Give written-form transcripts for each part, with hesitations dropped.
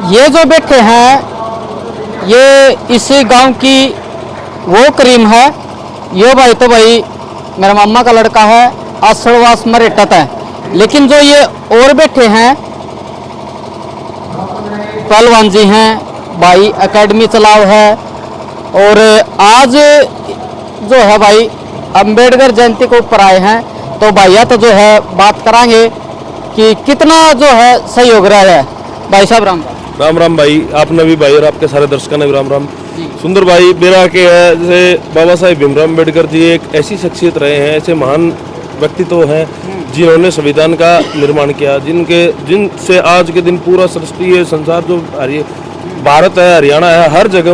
ये जो बैठे हैं ये इस गांव की वो करीम है। ये भाई तो भाई मेरा मामा का लड़का है, आसड़वास मरेटत है। लेकिन जो ये और बैठे हैं पहलवान जी हैं, भाई एकेडमी चलाव है। और आज जो है भाई अंबेडकर जयंती को ऊपर आए हैं, तो भैया तो जो है बात करांगे कि कितना जो है सहयोग रहा है। भाई साहब राम राम राम भाई, आपने भी भाई और आपके सारे दर्शकों ने भी राम राम। सुंदर भाई मेरा के है, जैसे बाबा साहेब भीमराव अम्बेडकर जी एक ऐसी शख्सियत रहे हैं, ऐसे महान व्यक्तित्व हैं जिन्होंने संविधान का निर्माण किया, जिनसे आज के दिन पूरा सृष्टि संसार जो भारत है, हरियाणा है, हर जगह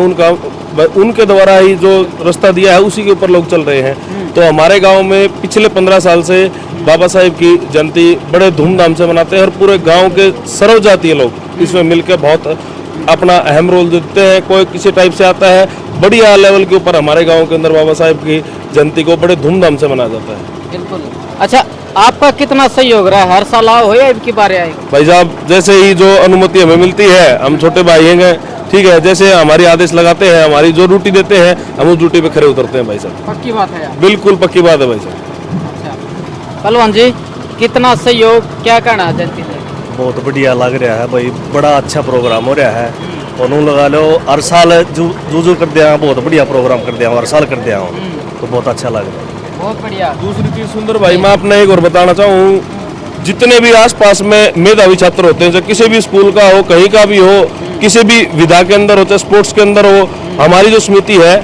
उनके द्वारा ही जो रास्ता दिया है उसी के ऊपर लोग चल रहे हैं। तो हमारे गांव में पिछले 15 साल से बाबा साहेब की जयंती बड़े धूमधाम से मनाते हैं और पूरे गांव के सर्व जातीय लोग इसमें मिलकर बहुत अपना अहम रोल देते हैं। कोई किसी टाइप से आता है, बढ़िया लेवल के ऊपर हमारे गांव के अंदर बाबा साहेब की जयंती को बड़े धूमधाम से मनाया जाता है। बिल्कुल। अच्छा, आपका कितना सहयोग रहा है? हर साल आओ हो या इनकी बार आए? भाई साहब जैसे ही जो अनुमति हमें मिलती है, हम छोटे भाई हैं, ठीक है, जैसे हमारी आदेश लगाते हैं, हमारी जो ड्यूटी देते हैं, हम उस ड्यूटी पे खड़े उतरते हैं भाई साहब। पक्की बात है यार? बिल्कुल पक्की बात है भाई साहब। अच्छा पहलवान जी, कितना सहयोग, क्या कहना है जयंती से? बहुत बढ़िया लग रहा है भाई, बड़ा अच्छा प्रोग्राम हो रहा है। और लगा लो हर साल जू कर दिया, बहुत बढ़िया प्रोग्राम कर दिया, हर साल कर दिया, तो बहुत अच्छा लग रहा है। बहुत बढ़िया। दूसरी चीज सुंदर भाई, मैं अपने एक और बताना चाहूँ, जितने भी आसपास में मेधावी छात्र होते हैं, जो किसी भी स्कूल का हो, कहीं का भी हो, किसी भी विधा के अंदर हो, चाहे स्पोर्ट्स के अंदर हो, हमारी जो समिति है,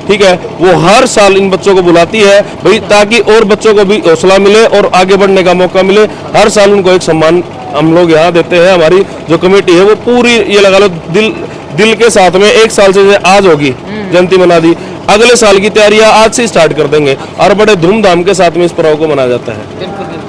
ठीक है, वो हर साल इन बच्चों को बुलाती है भाई, ताकि और बच्चों को भी हौसला मिले और आगे बढ़ने का मौका मिले। हर साल उनको एक सम्मान हम लोग यहाँ देते हैं। हमारी जो कमेटी है वो पूरी, ये लगा लो दिल के साथ में, एक साल से आज होगी जयंती मना दी, अगले साल की तैयारियां आज से स्टार्ट कर देंगे और बड़े धूमधाम के साथ में इस पर्व को मनाया जाता है। बिल्कुल बिल्कुल।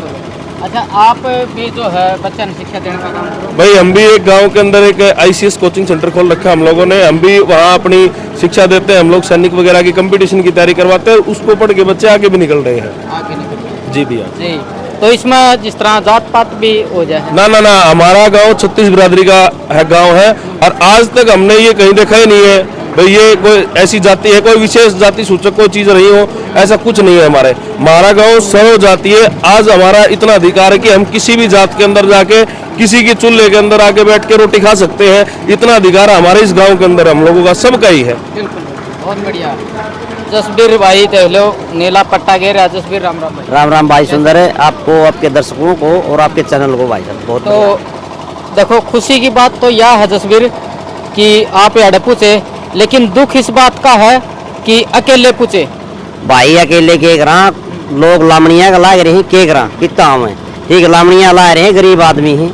अच्छा, आप भी जो है बच्चों ने शिक्षा देने का काम? भाई हम भी एक गांव के अंदर एक ICS कोचिंग सेंटर खोल रखा है हम लोगों ने, हम भी वहाँ अपनी शिक्षा देते हैं। हम लोग सैनिक वगैरह की कंपटीशन की तैयारी करवाते हैं, उसको पढ़ के बच्चे आगे भी निकल रहे हैं। आगे निकल रहे हैं जी भैया जी। तो इसमें जिस तरह जात पात भी हो जाए? ना ना ना, हमारा गांव 36 बिरादरी का है गांव है, और आज तक हमने ये कहीं देखा ही नहीं है भाई ये कोई ऐसी जाति है, कोई विशेष जाति सूचक कोई चीज रही हो, ऐसा कुछ नहीं है। हमारा गांव सर्व जातीय। आज हमारा इतना अधिकार है कि हम किसी भी जात के अंदर जाके किसी के चूल्हे के अंदर आके बैठ के रोटी खा सकते हैं। इतना अधिकार हमारे इस गाँव के अंदर हम लोगों का सबका ही है। बिल्कुल, बहुत बढ़िया। जसबीर भाई देख लो, नीला पट्टा घेरा। जसबीर राम राम भाई। राम राम भाई, सुंदर है आपको, आपके दर्शकों को और आपके चैनल को भाई साहब बहुत। तो देखो, खुशी की बात तो यह है जसबीर कि आप यहाँ पूछे, लेकिन दुख इस बात का है कि अकेले पूछे। भाई अकेले के करा, लोग लामड़ियाँ ला रहे हैं, के करा कितना हम है, ठीक है, लामड़ियाँ ला रहे हैं, गरीब आदमी हैं,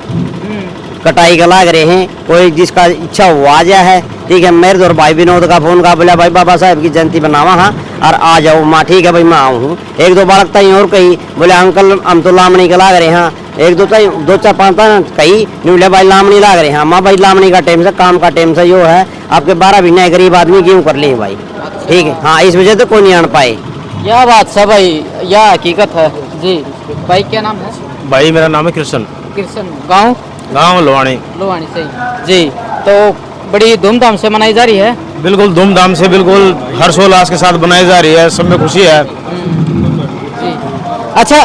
कटाई का लाग रहे हैं, कोई जिसका इच्छा हुआ जा है, ठीक है। मेरे और भाई विनोद का फोन का बोला भाई बाबा साहब की जयंती बनावा हाँ और आ जाओ माँ, ठीक है भाई मैं आऊँ हूँ। एक दो बालक तई और कही बोले अंकल हम तो लामणी का लाग रहे हैं, एक दो तई 2-4-5 कही नहीं बोले भाई लामणी लाग रहे हैं। माँ भाई लामणी का टाइम से, काम का टाइम से जो है आपके 12 महीने गरीब आदमी क्यों कर लिए भाई, ठीक है। हाँ, इस वजह से कोई नहीं आन पाए। यह बात सब भाई, यह हकीकत है जी। भाई क्या नाम है? भाई मेरा नाम है कृष्ण। कृष्ण, गाँव लोहानी। लोहानी, सही जी। तो बड़ी धूमधाम से मनाई जा रही है? बिल्कुल धूमधाम से, बिल्कुल हर्षोल्लास के साथ बनाई जा रही है, सब में खुशी है जी। अच्छा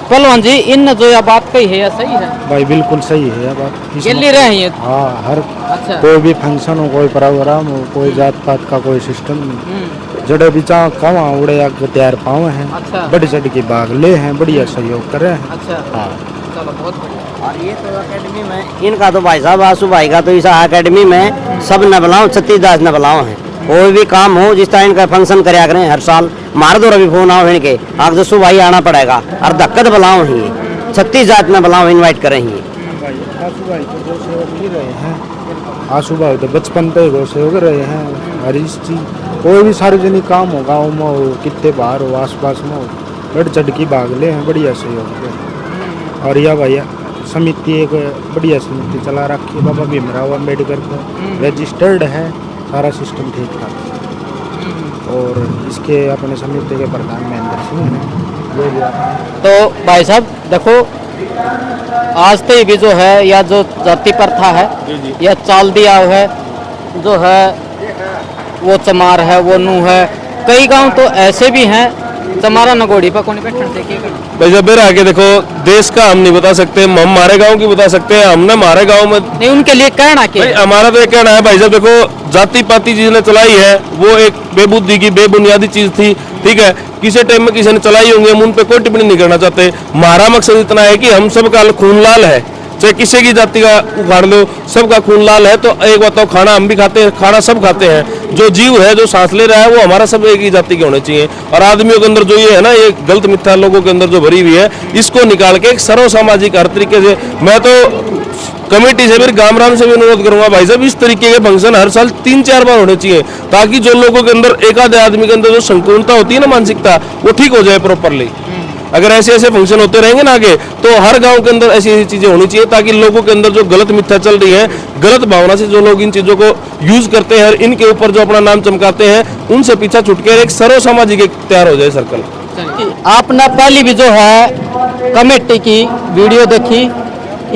पहलवान जी, इन जो यह बात कही है यह सही है? भाई बिल्कुल सही है यह बात। दिल्ली रहे हैं? हाँ, हर अच्छा। कोई भी फंक्शन हो, कोई प्रोग्राम हो, कोई जात पात का कोई सिस्टम नहीं, जड़े बिचा कवा उड़े तैयार पाव हैं। अच्छा। बड़ी चढ़ के भाग ले हैं, बढ़िया सहयोग कर रहे हैं। अच्छा, हाँ चलो बहुत बढ़िया। और ये तो अकेडमी में इनका तो भाई साहब आसू भाई का तो इस अकेडमी में सब न बुलाओ, 36 दास न बुलाओ हैं। कोई भी काम हो जिस तरह इनका फंक्शन कराया करें हर साल, मार दो रवि फोन आओ इनके, आप जसू भाई आना पड़ेगा और धक्कत बुलाओ ही, 36 जात न बुलाओ, इन्वाइट करें ही। आसू भाई तो सहयोग मिल रहे हैं, आसू भाई तो बचपन पे गो सहयोग रहे हैं। हर इस चीज कोई भी सार्वजनिक काम हो, गाँव में हो, कितने बाहर हो, आस पास में हो, बढ़ चढ़ के भाग ले हैं, बढ़िया सहयोग। और यह भैया समिति एक बढ़िया समिति चला रखी है, बाबा भीमराव अम्बेडकर का रजिस्टर्ड है, सारा सिस्टम ठीक ठाक। और इसके अपने समिति के प्रधान महेंद्र सिंह हैं। तो भाई साहब देखो, आज तक भी जो है या जो जाति प्रथा है या चाल दिया है जो है वो चमार है वो नू है। कई गांव तो ऐसे भी हैं चमारा नगोड़ी पर कोनी बैठन से क्या करना। भाई जब बेरा आके देखो देश का हम नहीं बता सकते, हम हमारे गांव की बता सकते हैं। हमने हमारे गांव में नहीं उनके लिए कहना भाई क्या हमारा तो ये कहना है भाई जब देखो जाति पाति जिसने चलाई है वो एक बेबुद्धि की बेबुनियादी चीज थी, ठीक है। किसी टाइम में किसी ने चलाई होंगी, हम उन पे कोई टिप्पणी नहीं करना चाहते। हमारा मकसद इतना है कि हम सबका खून लाल है, चाहे किसी की जाति का उखाड़ लो, सबका खून लाल है। तो एक बताओ, खाना हम भी खाते हैं, खाना सब खाते हैं। जो जीव है जो सांस ले रहा है वो हमारा सब एक ही जाति के होने चाहिए। और आदमियों के अंदर जो ये है ना, ये गलत मिथ्या लोगों के अंदर जो भरी हुई है, इसको निकाल के एक सर्व सामाजिक हर तरीके से, मैं तो कमेटी से फिर गामराम से भी अनुरोध करूंगा भाई साहब इस तरीके के फंक्शन हर साल 3-4 बार होने चाहिए, ताकि जो लोगों के अंदर एक आधे आदमी के अंदर जो संकुलता होती है ना, मानसिकता, वो ठीक हो जाए प्रॉपरली। अगर ऐसे ऐसे फंक्शन होते रहेंगे ना आगे, तो हर गांव के अंदर ऐसी ऐसी चीजें होनी चाहिए, ताकि लोगों के अंदर जो गलत मिथ्या चल रही है, गलत भावना से जो लोग इन चीजों को यूज करते हैं और इनके ऊपर जो अपना नाम चमकाते हैं, उनसे पीछा छुटकर एक सर्व सामाजिक तैयार हो जाए सर्कल। आपने पहली भी जो है कमेटी की वीडियो देखी,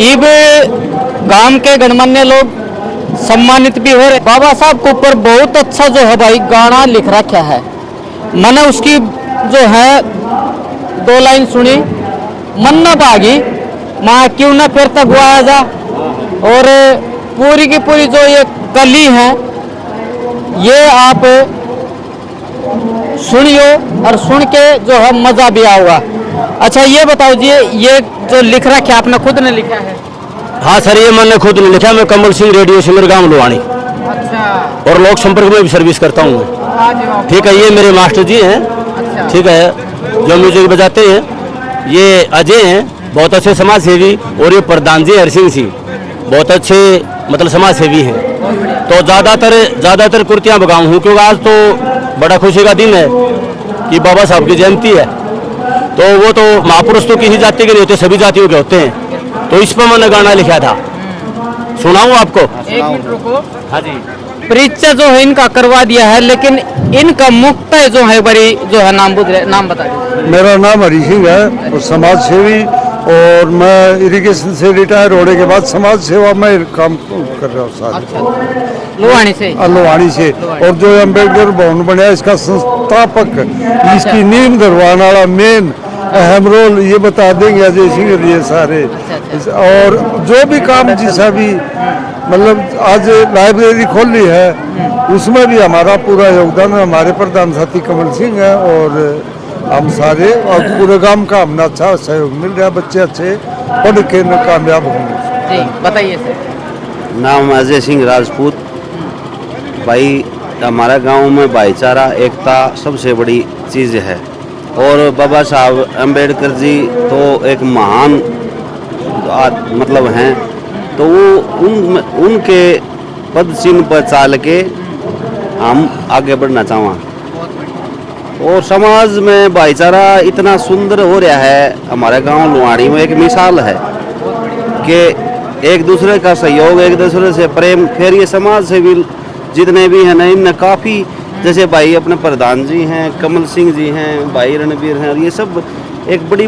इब गांव के गणमान्य लोग सम्मानित भी हो रहे। बाबा साहब के ऊपर बहुत अच्छा जो है भाई गाना लिख रखा है। मैंने उसकी जो है 2 लाइन सुनी, मन न भागी माँ क्यों न फिर तक गुआया जा। और पूरी की पूरी जो ये कली है ये आप सुनियो और सुन के जो है मजा भी आएगा। अच्छा ये बताओ जी, ये जो लिख रखा है आपने खुद ने लिखा है? हाँ सर, ये मैंने खुद नहीं लिखा। मैं कमल सिंह, रेडियो सिंगर, गांव लुवानी, अच्छा। और लोक संपर्क में भी सर्विस करता हूँ मैं, ठीक है। ये मेरे मास्टर जी हैं, अच्छा। ठीक है, जो म्यूजिक बजाते हैं। ये अजय हैं, बहुत अच्छे समाज सेवी। और ये प्रधान जी हरसिंह सिंह, बहुत अच्छे मतलब समाज सेवी हैं। तो ज़्यादातर कुर्तियाँ बगाऊँ हूँ, क्योंकि आज तो बड़ा खुशी का दिन है कि बाबा साहब की जयंती है। तो वो तो महापुरुष तो किसी जाति के नहीं होते, सभी जातियों के होते हैं। तो इस पर मैंने गाना लिखा था, सुनाऊँ आपको? एक मिनट रुको। हाँ जी। परिचय जो है इनका करवा दिया है, लेकिन इनका मुख्य जो है बड़ी जो है नाम बता दीजिए। मेरा नाम हरी सिंह है और समाज सेवी, और मैं इरिगेशन से रिटायर होने के बाद समाज सेवा में काम कर रहा हूँ साथ लोहानी से। लोहानी से। और जो अम्बेडकर भवन बना इसका संस्थापक, इसकी नींव धरवाने वाला मेन अहम रोल ये बता देंगे अजय सिंह ये सारे। और जो भी काम जैसा भी मतलब आज लाइब्रेरी खोली है उसमें भी हमारा पूरा योगदान है। हमारे प्रधान साथी कमल सिंह है और हम सारे, और पूरे गांव का हमने अच्छा सहयोग मिल रहा है। बच्चे अच्छे पढ़ के कामयाब होंगे। जी बताइए सर। नाम अजय सिंह राजपूत। भाई हमारा गांव में भाईचारा, एकता सबसे बड़ी चीज़ है। और बाबा साहब अम्बेडकर जी तो एक महान मतलब हैं, तो वो उनके पद चिन्ह पर चाल के हम आगे बढ़ना चाहें। और समाज में भाईचारा इतना सुंदर हो रहा है। हमारे गांव लुहानी में एक मिसाल है कि एक दूसरे का सहयोग, एक दूसरे से प्रेम। फिर ये समाज से भी जितने भी हैं ना, इनने काफ़ी, जैसे भाई अपने प्रधान जी हैं, कमल सिंह जी हैं, भाई रणबीर हैं, ये सब एक बड़ी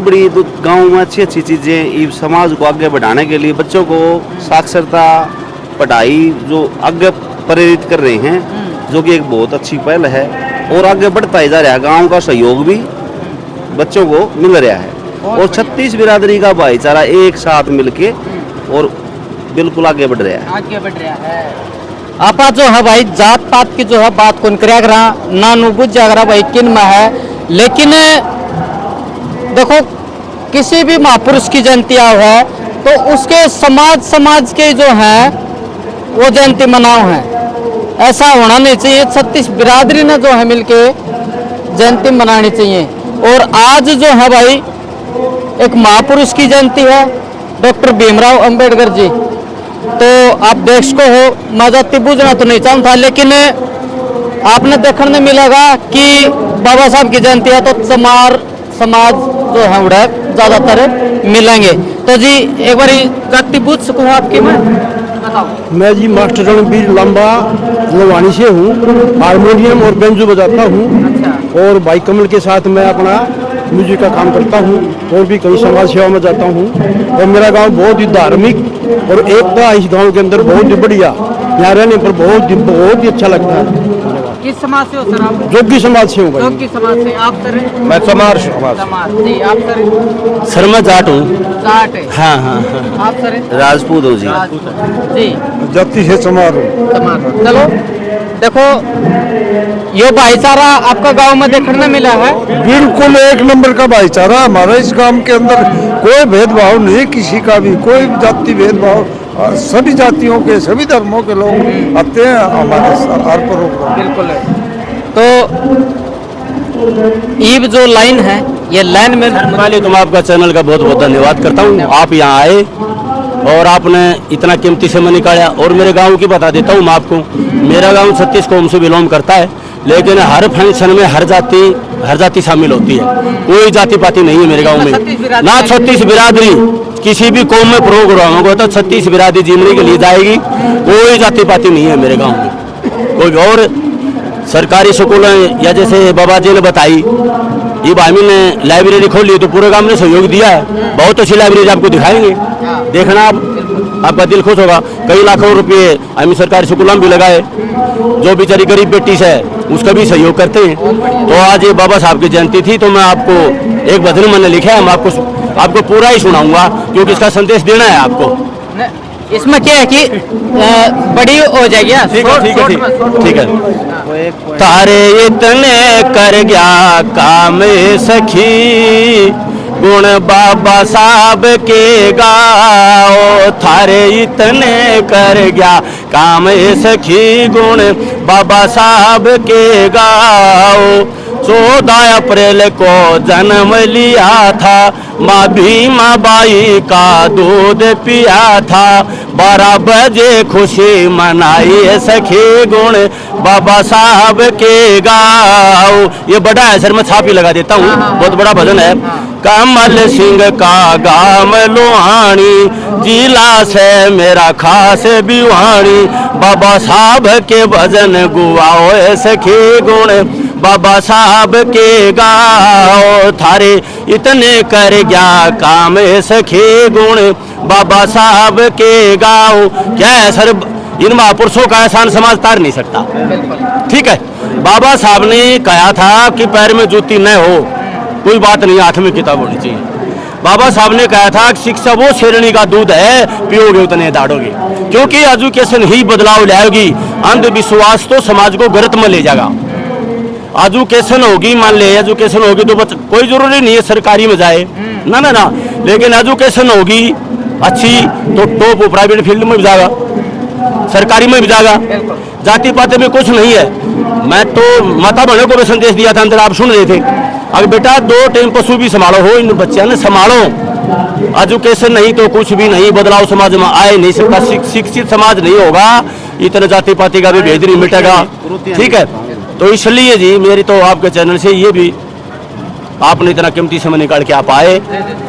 गांव में अच्छी चीज़ें समाज को आगे बढ़ाने के लिए, बच्चों को साक्षरता, पढ़ाई जो आगे प्रेरित कर रहे हैं, जो कि एक बहुत अच्छी पहल है। और आगे बढ़ता ही जा रहा है। गांव का सहयोग भी बच्चों को मिल रहा है और 36 बिरादरी का भाईचारा एक साथ मिलके और बिल्कुल आगे बढ़ रहा है। आप जो है भाई जात पात की जो है बात कौन करेगा ना, नु बुझ जाएगा भाई किन में है। लेकिन देखो किसी भी महापुरुष की जयंती है तो उसके समाज के जो है वो जयंती मनाओ है। ऐसा होना नहीं चाहिए। 36 बिरादरी ने जो है मिलके जयंती मनानी चाहिए। और आज जो है भाई एक महापुरुष की जयंती है, डॉक्टर भीमराव अंबेडकर जी। तो आप देश को हो, मैं जाति बूझना तो नहीं चाहता, लेकिन आपने देखने मिलेगा कि बाबा साहब की जयंती है तो चमार समाज जो है उड़ा ज़्यादातर मिलेंगे। तो जी एक बार जाति बूझ सकूँ आपकी मैं? मैं जी मास्टर रणबीर लंबा लुहानी से हूँ। हारमोनियम और बेंजो बजाता हूँ। अच्छा। और भाई कमल के साथ मैं अपना म्यूजिक का काम करता हूँ और भी कई समाज सेवा में जाता हूँ। और मेरा गांव बहुत ही धार्मिक और एकता इस गांव के अंदर बहुत ही बढ़िया, यहाँ रहने पर बहुत ही अच्छा लगता है। किस समाज से हो सर आप? जोगी समाज से हूँ भाई। जोगी समाज से। आप सर? मैं समाज समाज। जी। आप सर? सर मैं जाट हूँ। जाट है। हाँ हाँ हाँ। आप सर? राजपूत हूँ जी। जी। जाति से समारोह। समारोह। चलो देखो, ये भाईचारा आपका गांव में देखने में मिला है। बिल्कुल एक नंबर का भाईचारा हमारा इस गांव के अंदर, कोई भेदभाव नहीं किसी का भी, कोई जाति भेदभाव, सभी जातियों के सभी धर्मों के लोग आते हैं हमारे हर प्रोग्राम। बिल्कुल है। तो ईब जो लाइन है, ये लाइन में पहले तो मैं आपका चैनल का बहुत बहुत धन्यवाद करता हूँ। आप यहाँ आए और आपने इतना कीमती समय निकाला। और मेरे गांव की बता देता हूँ मैं आपको, मेरा गांव 36 कौम से बिलोंग करता है, लेकिन हर फंक्शन में हर जाति शामिल होती है। कोई जाति पाति नहीं है मेरे गांव में, ना 36 बिरादरी। किसी भी कौम में प्रोग्राम होगा तो 36 बिरादरी जीवनी के लिए जाएगी। कोई जाति पाति नहीं है मेरे गाँव में। कोई और सरकारी स्कूल या जैसे बाबा जी ने बताई, ये भाई ने लाइब्रेरी खोली तो पूरे गांव ने सहयोग दिया है। बहुत अच्छी लाइब्रेरी आपको दिखाएंगे, देखना आपका दिल खुश होगा। कई लाखों रुपए हम सरकारी स्कूलों में भी लगाए। जो बेचारी गरीब बेटी है उसका भी सहयोग करते हैं। तो आज ये बाबा साहब की जयंती थी, तो मैं आपको एक भजन मैंने लिखा है, मैं आपको पूरा ही सुनाऊंगा क्योंकि इसका संदेश देना है आपको। इसमें क्या है कि बड़ी हो जाएगी। ठीक है। तारे इतने कर गया काम सखी, गुण बाबा साहब के गाओ। थारे इतने कर गया काम सखी, गुण बाबा साहब के गाओ। 14 अप्रैल को जन्म लिया था, माँ भीमा बाई का दूध पिया था। 12 बजे खुशी मनाई सखी, गुण बाबा साहब के गाओ। ये बड़ा है सर, मैं छापी लगा देता हूँ, बहुत बड़ा भजन है। कमल सिंह का गाम लोहानी, जिला से मेरा खास बिवानी। बाबा साहब के भजन गुआओ सखी, गुण बाबा साहब के गाओ। थारे इतने कर गया काम सखी, गुण बाबा साहब के गाओ। क्या है सर, इन महापुरुषों का एहसान समाज तार नहीं सकता। ठीक है, बाबा साहब ने कहा था कि पैर में जूती न हो, कोई बात नहीं, 8वीं किताब होनी चाहिए। बाबा साहब ने कहा था कि शिक्षा वो शेरनी का दूध है, पियोगे उतने दाढ़ोगे, क्योंकि एजुकेशन ही बदलाव लाएगी। अंधविश्वास तो समाज को गलत में ले जाएगा। एजुकेशन होगी, मान ले एजुकेशन होगी तो कोई जरूरी नहीं है सरकारी में जाए, ना ना ना, लेकिन एजुकेशन होगी अच्छी तो टॉप प्राइवेट फील्ड में भी जाएगा, सरकारी में भी जाएगा। जाति पाति में कुछ नहीं है। मैं तो माता बहनों को भी संदेश दिया था, अंदर आप सुन रहे थे। अगर बेटा 2 टाइम पशु भी संभालो हो, इन बच्चों ने संभालो। एजुकेशन नहीं तो कुछ भी नहीं, बदलाव समाज में आए नहीं सकता। शिक्षित समाज नहीं होगा, इतना जाति पाति का भी भेद नहीं मिटेगा। ठीक है, तो इसलिए जी मेरी तो आपके चैनल से ये भी, आपने इतना कीमती समय निकाल के आप आए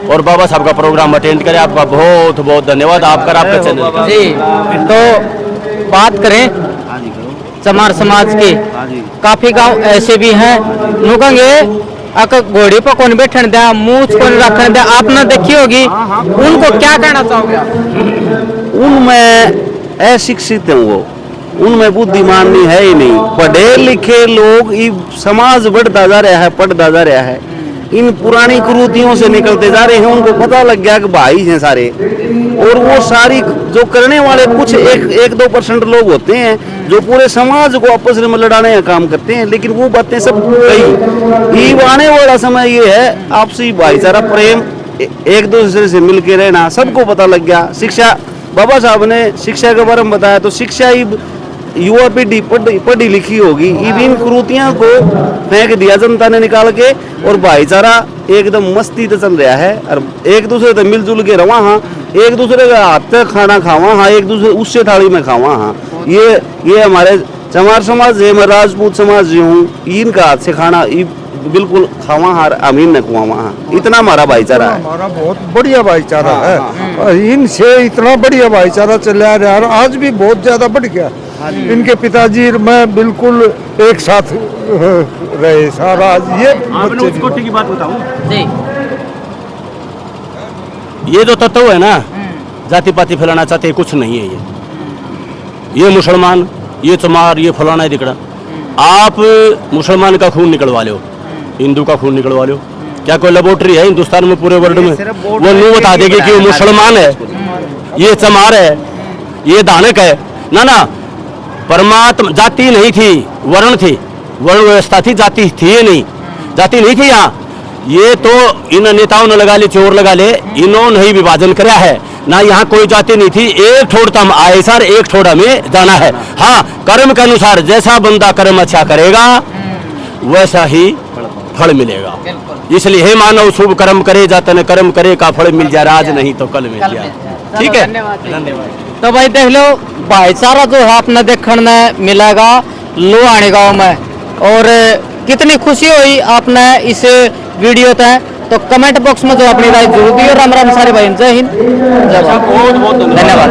और बाबा साहब का प्रोग्राम अटेंड करें, आपका बहुत बहुत धन्यवाद। आपका आपका चैनल का जी। तो बात करें चमार समाज की, काफी गांव ऐसे भी हैं नुकंगे घोड़ी पर कौन बैठने दिया, मूछ कौन रखने दिया, आपने देखी होगी। उनको क्या कहना चाहोगे? उनमें अशिक्षित है, वो उनमें बुद्धिमानी है ही नहीं। पढ़े लिखे लोग समाज बढ़ता जा रहा है, पढ़ता जा रहा है, इन पुरानी कुरीतियों से निकलते जा रहे हैं। उनको पता लग गया कि भाई हैं सारे, और वो सारी जो करने वाले कुछ 1-2% लोग होते हैं जो पूरे समाज को आपस में लड़ाने का काम करते हैं, लेकिन वो बातें सब कही। आने वाला समय ये है आपसी भाईचारा, प्रेम, एक दूसरे से मिलके रहना, सबको पता लग गया। शिक्षा, बाबा साहब ने शिक्षा के बारे में बताया, तो शिक्षा ही युवा पीढ़ी पढ़ी लिखी होगी। इन कुरीतियों को फेंक दिया जनता ने निकाल के, और भाईचारा एकदम मस्ती तो चल रहा है, और एक दूसरे से मिलजुल के रवा। हाँ, एक दूसरे का हाथ तक खाना खावा, हाँ, एक दूसरे उससे थाली में खावा। हाँ, ये हमारे चमार समाज है, मैं राजपूत समाज हूँ, इनका हाथ से खाना बिल्कुल खावा, हार अमीन न खुआवा। हाँ, इतना हमारा भाईचारा है, हमारा बहुत बढ़िया भाईचारा है। इनसे इतना बढ़िया भाईचारा चला रहा है, आज भी बहुत ज्यादा बढ़ गया। इनके पिताजी मैं बिल्कुल एक साथ रहे सारा ये आपने बच्चे उस कोठी की बात बताऊं, जी ये जो तत्व है ना जाति पाति फैलाना चाहते हैं, कुछ नहीं है ये मुसलमान, ये चमार, ये फलाना, ये दिकड़ा। आप मुसलमान का खून निकलवा लो, हिंदू का खून निकलवा लो, क्या कोई लेबोरेटरी है हिंदुस्तान में पूरे वर्ल्ड में वो नहीं बता देगी कि वो मुसलमान है, ये चमार है, ये दानक है? ना ना, परमात्मा जाति नहीं थी, वर्ण थी, वर्ण व्यवस्था थी, जाति थी ये नहीं, जाति नहीं थी यहाँ। ये तो इन नेताओं ने लगा ले, चोर लगा ले, इन्होंने ही विभाजन कराया है ना, यहाँ कोई जाति नहीं थी। एक ठोड़ तम आए सर, एक ठोड़ा में जाना है। हाँ, कर्म के अनुसार जैसा बंदा कर्म अच्छा करेगा वैसा ही फल मिलेगा। इसलिए हे मानव शुभ कर्म करे, जातन कर्म करे का फल मिल जाए, आज नहीं तो कल मिल जाए। ठीक है, धन्यवाद। तो भाई देख लो भाईचारा जो है अपने देखने मिलेगा लोहानी गांव में, और कितनी खुशी हुई आपने इस वीडियो तक। तो कमेंट बॉक्स में जो अपनी राय जरूर दियो। राम राम सारे भाई, जय हिंद, जय भारत, बहुत बहुत धन्यवाद।